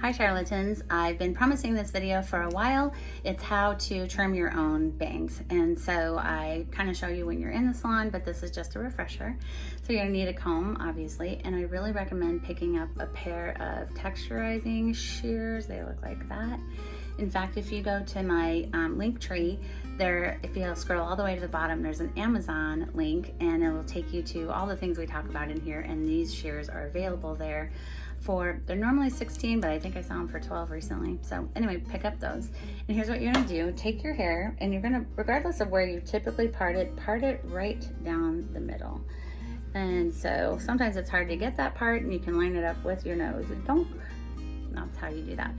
Hi charlatans, I've been promising this video for a while. It's how to trim your own bangs. And so I kind of show you when you're in the salon, but this is just a refresher. So you're gonna need a comb, obviously, and I really recommend picking up a pair of texturizing shears. They look like that. In fact, if you go to my link tree, there, if you scroll all the way to the bottom, there's an Amazon link and it will take you to all the things we talk about in here, and these shears are available there. They're normally 16, but I think I saw them for 12 recently. So anyway, pick up those. And here's what you're gonna do. Take your hair and you're gonna, regardless of where you typically part it right down the middle. And so sometimes it's hard to get that part and you can line it up with your nose. That's how you do that.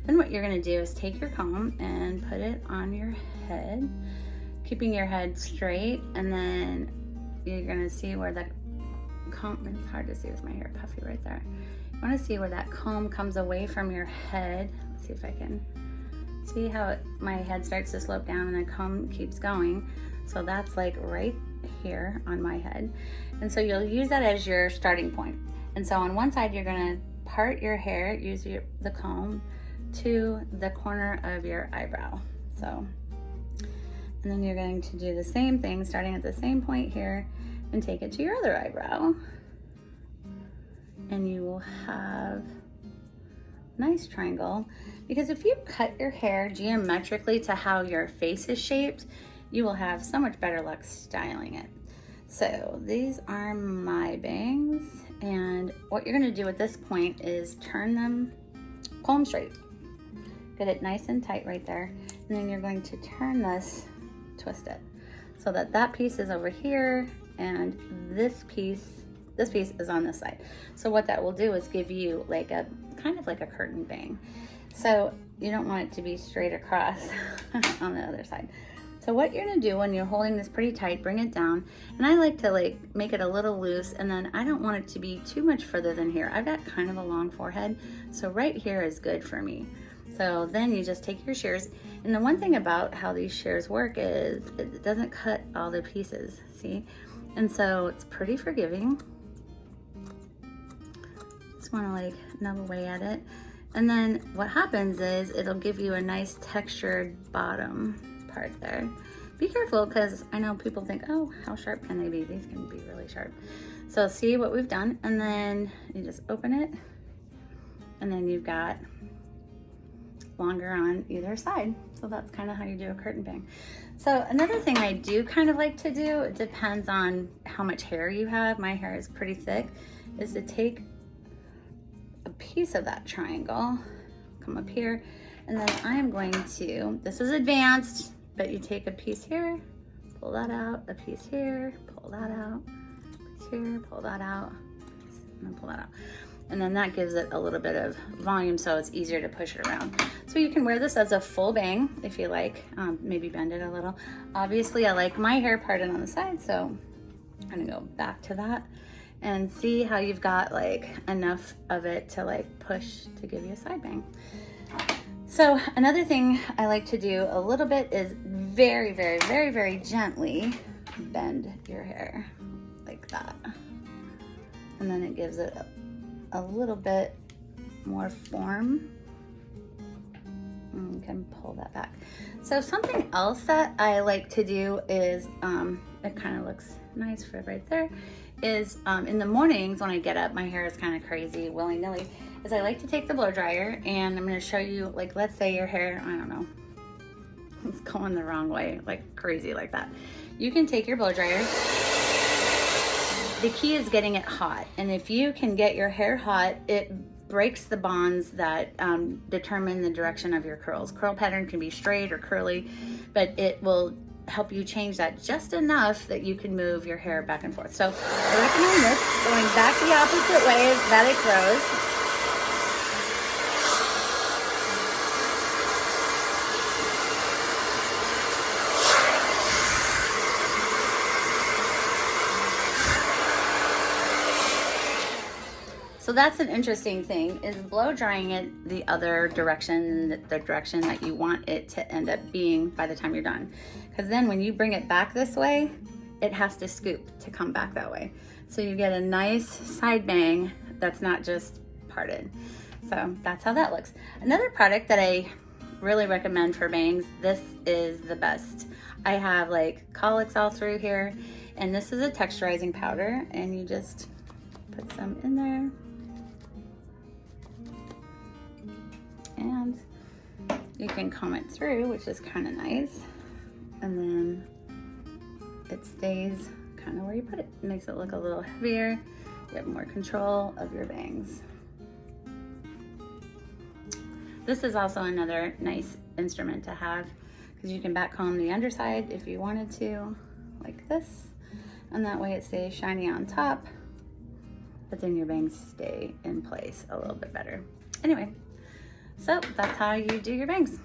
Then what you're gonna do is take your comb and put it on your head, keeping your head straight, and then you're gonna see where the comb, it's hard to see with my hair puffy right there. You want to see where that comb comes away from your head. Let's see if I can see how my head starts to slope down and the comb keeps going. So that's like right here on my head. And so you'll use that as your starting point. And so on one side, you're going to part your hair, use the comb to the corner of your eyebrow. So, and then you're going to do the same thing, starting at the same point here, and take it to your other eyebrow. And you will have a nice triangle, because if you cut your hair geometrically to how your face is shaped, you will have so much better luck styling it. So these are my bangs, and what you're gonna do at this point is turn them comb straight. Get it nice and tight right there, and then you're going to turn this, twist it, so that that piece is over here and this piece is on this side. So what that will do is give you like a kind of like a curtain bang. So you don't want it to be straight across on the other side. So what you're gonna do when you're holding this pretty tight, bring it down. And I like to like make it a little loose, and then I don't want it to be too much further than here. I've got kind of a long forehead, so right here is good for me. So then you just take your shears. And the one thing about how these shears work is it doesn't cut all the pieces, see? And so it's pretty forgiving. Just want to like nub away at it, and then what happens is it'll give you a nice textured bottom part there. Be careful, because I know people think, oh, how sharp can they be? These can be really sharp. So see what we've done, and then you just open it, and then you've got longer on either side. So that's kind of how you do a curtain bang. So another thing I do kind of like to do, it depends on how much hair you have, my hair is pretty thick, is to take a piece of that triangle, come up here, and then I'm going to, this is advanced, but you take a piece here, pull that out, a piece here, pull that out, a piece here, pull that out, and then pull that out. And then that gives it a little bit of volume, so it's easier to push it around. So you can wear this as a full bang if you like, maybe bend it a little. Obviously I like my hair parted on the side, so I'm gonna go back to that and see how you've got like enough of it to like push to give you a side bang. So another thing I like to do a little bit is very, very, very, very gently bend your hair like that. And then it gives it a little bit more form. And you can pull that back. So something else that I like to do is, it kind of looks nice for right there, is in the mornings when I get up, my hair is kind of crazy, willy-nilly, is I like to take the blow dryer, and I'm going to show you, like, let's say your hair, I don't know, it's going the wrong way, like crazy like that. You can take your blow dryer. The key is getting it hot, and if you can get your hair hot, it breaks the bonds that determine the direction of your curls. Curl pattern can be straight or curly, but it will help you change that just enough that you can move your hair back and forth. So I recommend this, going back the opposite way that it grows. So that's an interesting thing, is blow drying it the other direction, the direction that you want it to end up being by the time you're done. Because then when you bring it back this way, it has to scoop to come back that way. So you get a nice side bang that's not just parted. So that's how that looks. Another product that I really recommend for bangs, this is the best. I have like colics all through here, and this is a texturizing powder, and you just put some in there. And you can comb it through, which is kind of nice. And then it stays kind of where you put it. It makes it look a little heavier. You have more control of your bangs. This is also another nice instrument to have because you can back comb the underside if you wanted to, like this. And that way it stays shiny on top, but then your bangs stay in place a little bit better. Anyway, so that's how you do your bangs.